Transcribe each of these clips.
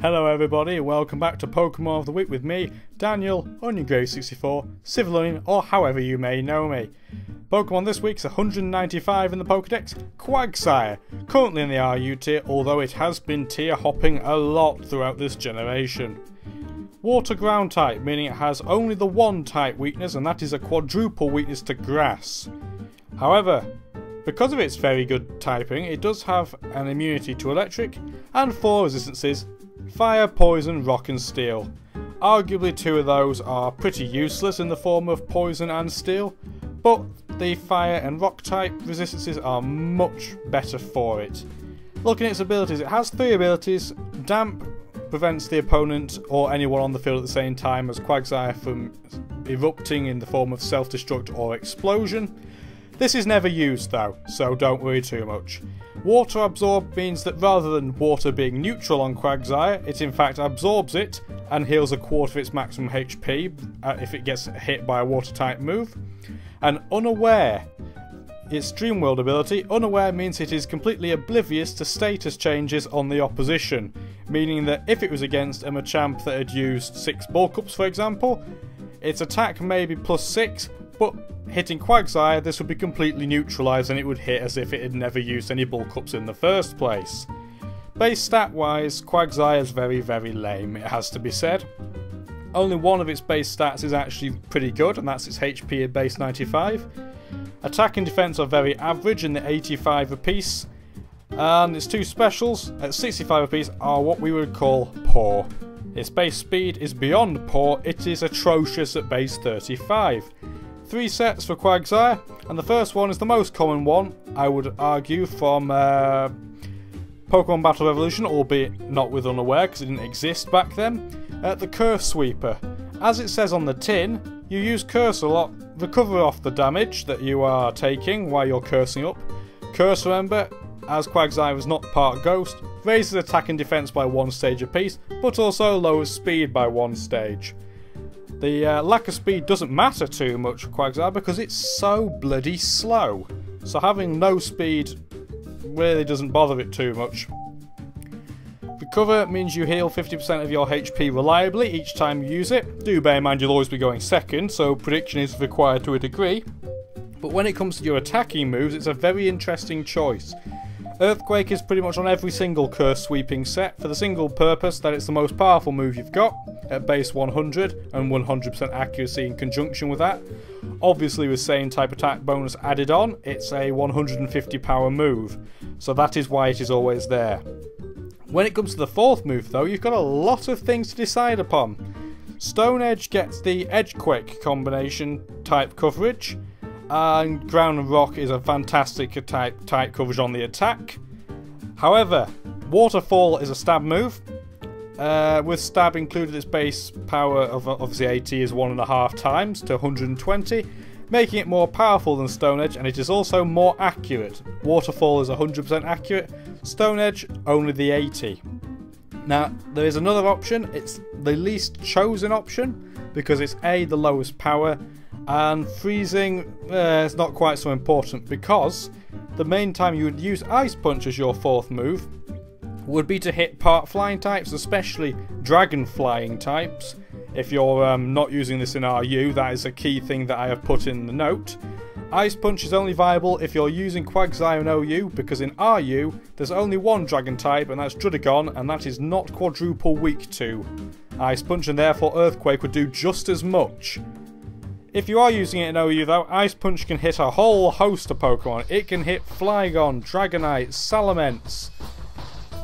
Hello everybody, welcome back to Pokemon of the Week with me, Daniel, OnionGrave64, Civilian, or however you may know me. Pokemon this week's 195 in the Pokedex, Quagsire, currently in the RU tier, although it has been tier hopping a lot throughout this generation. Water ground type, meaning it has only the one type weakness, and that is a quadruple weakness to grass. However, because of its very good typing, it does have an immunity to electric, and 4 resistances, fire, poison, rock and steel. Arguably 2 of those are pretty useless in the form of poison and steel, but the fire and rock type resistances are much better for it. Looking at its abilities, it has 3 abilities. Damp prevents the opponent or anyone on the field at the same time as Quagsire from erupting in the form of self-destruct or explosion. This is never used though, so don't worry too much. Water Absorb means that rather than water being neutral on Quagsire, it in fact absorbs it and heals a quarter of its maximum HP if it gets hit by a water type move. And Unaware, its Dream World ability, Unaware means it is completely oblivious to status changes on the opposition, meaning that if it was against a Machamp that had used 6 Bulk Ups for example, its attack may be +6, but hitting Quagsire, this would be completely neutralised and it would hit as if it had never used any Bulk Ups in the first place. Base stat wise, Quagsire is very lame, it has to be said. Only one of its base stats is actually pretty good, and that's its HP at base 95. Attack and defense are very average in the 85 apiece, and its 2 specials at 65 apiece are what we would call poor. Its base speed is beyond poor, it is atrocious at base 35. 3 sets for Quagsire, and the first one is the most common one, I would argue, from Pokemon Battle Revolution, albeit not with Unaware because it didn't exist back then. The Curse Sweeper. As it says on the tin, you use Curse a lot, recover off the damage that you are taking while you're cursing up. Curse, remember, as Quagsire is not part Ghost, raises attack and defense by 1 stage apiece, but also lowers speed by 1 stage. The lack of speed doesn't matter too much for Quagsire because it's so bloody slow, so having no speed really doesn't bother it too much. Recover means you heal 50% of your HP reliably each time you use it. Do bear in mind you'll always be going second, so prediction is required to a degree. But when it comes to your attacking moves, it's a very interesting choice. Earthquake is pretty much on every single Curse Sweeping set for the single purpose that it's the most powerful move you've got at base 100 and 100% accuracy in conjunction with that. Obviously with same type attack bonus added on, it's a 150 power move, so that is why it is always there. When it comes to the 4th move though, you've got a lot of things to decide upon. Stone Edge gets the Edgequake combination type coverage, and Ground and Rock is a fantastic type coverage on the attack. However, Waterfall is a stab move, with stab included its base power of obviously AT is 1.5 times to 120, making it more powerful than Stone Edge, and it is also more accurate. Waterfall is 100% accurate, Stone Edge only the 80. Now there is another option, it's the least chosen option because it's A, the lowest power, and freezing is not quite so important because the main time you would use Ice Punch as your 4th move would be to hit part flying types, especially dragon flying types. If you're not using this in RU, that is a key thing that I have put in the note. Ice Punch is only viable if you're using Quagsire in OU, because in RU there's only one dragon type and that's Druddigon, and that is not quadruple weak to Ice Punch, and therefore Earthquake would do just as much. If you are using it in OU though, Ice Punch can hit a whole host of Pokemon. It can hit Flygon, Dragonite, Salamence,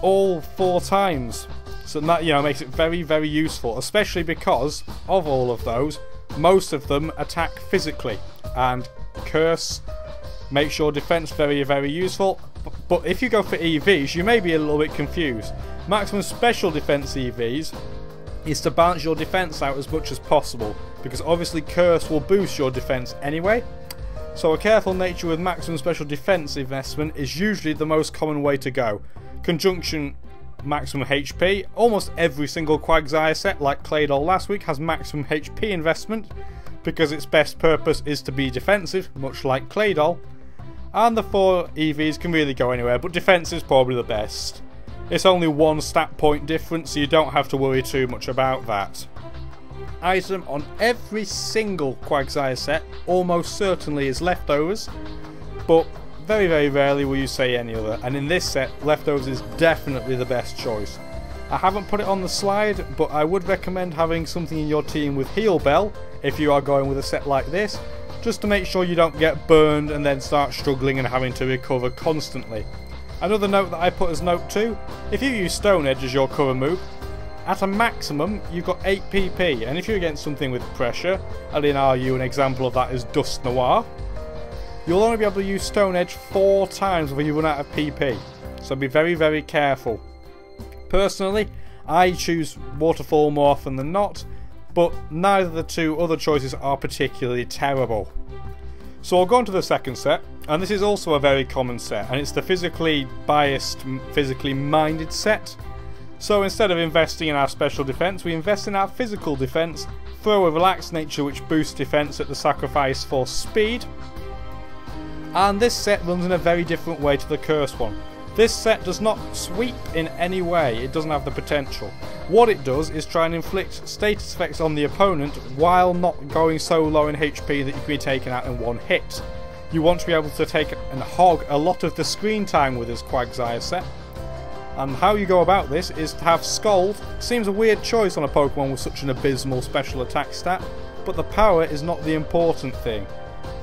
all 4 times. So that, you know, makes it very useful, especially because of all of those, most of them attack physically, and Curse makes your defense very useful. But if you go for EVs, you may be a little bit confused. Maximum special defense EVs is to balance your defense out as much as possible, because obviously Curse will boost your defense anyway. So a careful nature with maximum special defense investment is usually the most common way to go. Conjunction maximum HP. Almost every single Quagsire set, like Claydol last week, has maximum HP investment because its best purpose is to be defensive, much like Claydol. And the 4 EVs can really go anywhere, but defense is probably the best. It's only one stat point difference, so you don't have to worry too much about that. Item on every single Quagsire set almost certainly is leftovers, but very, very rarely will you say any other, and in this set, leftovers is definitely the best choice. I haven't put it on the slide, but I would recommend having something in your team with heal bell if you are going with a set like this, just to make sure you don't get burned and then start struggling and having to recover constantly. Another note that I put as note 2, if you use Stone Edge as your cover move, at a maximum you've got 8 PP, and if you're against something with pressure, and in RU an example of that is Dust Noir, you'll only be able to use Stone Edge 4 times before you run out of PP, so be very, very careful. Personally, I choose Waterfall more often than not, but neither of the two other choices are particularly terrible. So I'll go on to the second set, and this is also a very common set, and it's the physically biased, physically minded set. So instead of investing in our special defense, we invest in our physical defense, throw a relaxed nature which boosts defense at the sacrifice for speed. And this set runs in a very different way to the cursed one. This set does not sweep in any way, it doesn't have the potential. What it does is try and inflict status effects on the opponent while not going so low in HP that you can be taken out in one hit. You want to be able to take and hog a lot of the screen time with this Quagsire set. And how you go about this is to have Scald. Seems a weird choice on a Pokemon with such an abysmal special attack stat, but the power is not the important thing.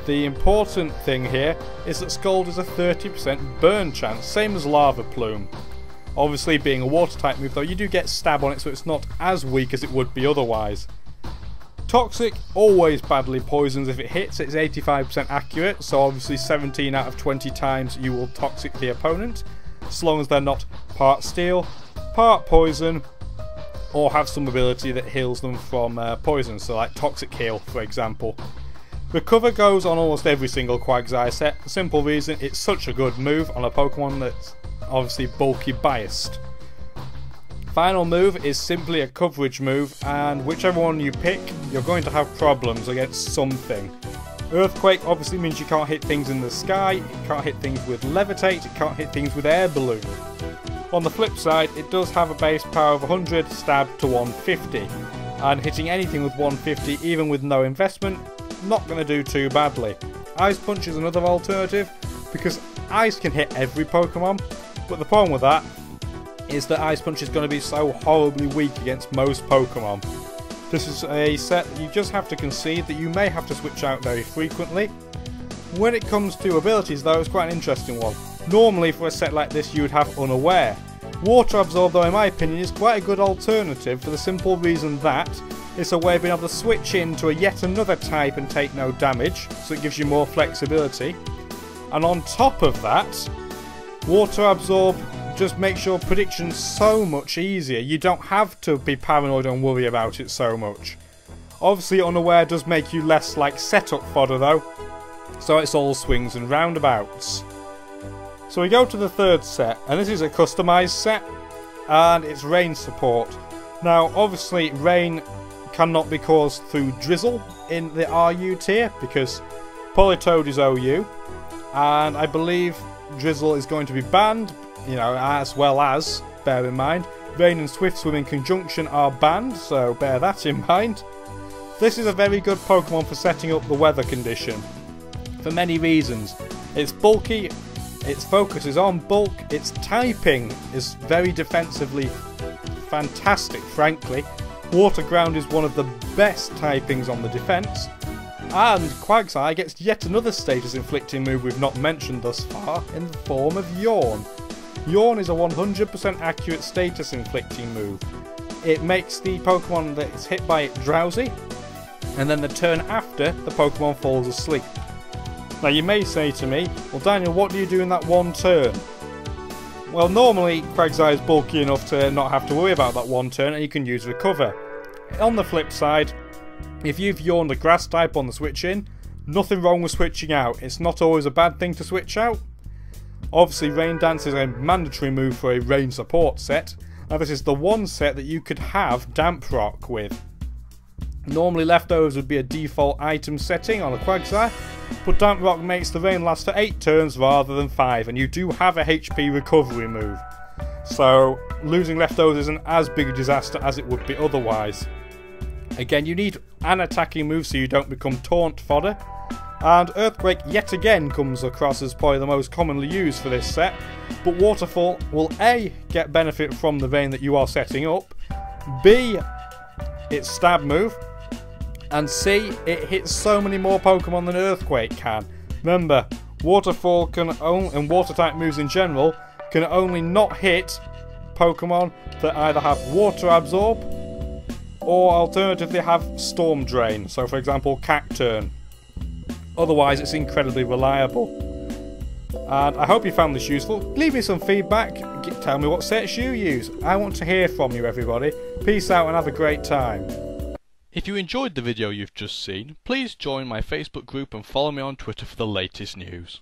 The important thing here is that Scald is a 30% burn chance, same as Lava Plume. Obviously being a water type move though, you do get stab on it, so it's not as weak as it would be otherwise. Toxic always badly poisons if it hits, it's 85% accurate, so obviously 17 out of 20 times you will toxic the opponent, as long as they're not part steel, part poison, or have some ability that heals them from poison, so like Toxic Heal for example. Recover goes on almost every single Quagsire set, simple reason it's such a good move on a Pokemon that's obviously bulky biased. Final move is simply a coverage move, and whichever one you pick, you're going to have problems against something. Earthquake obviously means you can't hit things in the sky, it can't hit things with Levitate, it can't hit things with Air Balloon. On the flip side, it does have a base power of 100 stab to 150, and hitting anything with 150 even with no investment, not going to do too badly. Ice Punch is another alternative, because Ice can hit every Pokemon, but the problem with that is that Ice Punch is going to be so horribly weak against most Pokemon. This is a set that you just have to concede that you may have to switch out very frequently. When it comes to abilities though, it's quite an interesting one. Normally for a set like this you would have Unaware. Water Absorb though in my opinion is quite a good alternative for the simple reason that it's a way of being able to switch into a yet another type and take no damage, so it gives you more flexibility. And on top of that, Water Absorb just makes your predictions so much easier. You don't have to be paranoid and worry about it so much. Obviously Unaware does make you less like setup fodder though, so it's all swings and roundabouts. So we go to the third set, and this is a customised set, and it's rain support. Now obviously rain cannot be caused through drizzle in the RU tier, because Politoed is OU, and I believe drizzle is going to be banned, you know, as well as, bear in mind, rain and swift swim in conjunction are banned, so bear that in mind. This is a very good Pokemon for setting up the weather condition, for many reasons. It's bulky, its focus is on bulk, its typing is very defensively fantastic frankly. Water Ground is one of the best typings on the defence, and Quagsire gets yet another status inflicting move we've not mentioned thus far in the form of Yawn. Yawn is a 100% accurate status inflicting move. It makes the Pokemon that is hit by it drowsy, and then the turn after the Pokemon falls asleep. Now you may say to me, well Daniel, what do you do in that one turn? Well, normally Quagsire is bulky enough to not have to worry about that one turn, and you can use Recover. On the flip side, if you've yawned a grass type on the switch in, nothing wrong with switching out. It's not always a bad thing to switch out. Obviously Rain Dance is a mandatory move for a rain support set, and this is the one set that you could have Damp Rock with. Normally leftovers would be a default item setting on a Quagsire, but Damp Rock makes the rain last for 8 turns rather than 5, and you do have a HP recovery move. so losing leftovers isn't as big a disaster as it would be otherwise. Again, you need an attacking move so you don't become taunt fodder. And Earthquake yet again comes across as probably the most commonly used for this set, but Waterfall will A, get benefit from the vein that you are setting up, B, its stab move, and C, it hits so many more Pokemon than Earthquake can. Remember, Waterfall can only, and water type moves in general, can only not hit Pokemon that either have Water Absorb or alternatively have Storm Drain, so for example Cacturne. Otherwise, it's incredibly reliable. And I hope you found this useful. Leave me some feedback. Tell me what sets you use. I want to hear from you, everybody. Peace out and have a great time. If you enjoyed the video you've just seen, please join my Facebook group and follow me on Twitter for the latest news.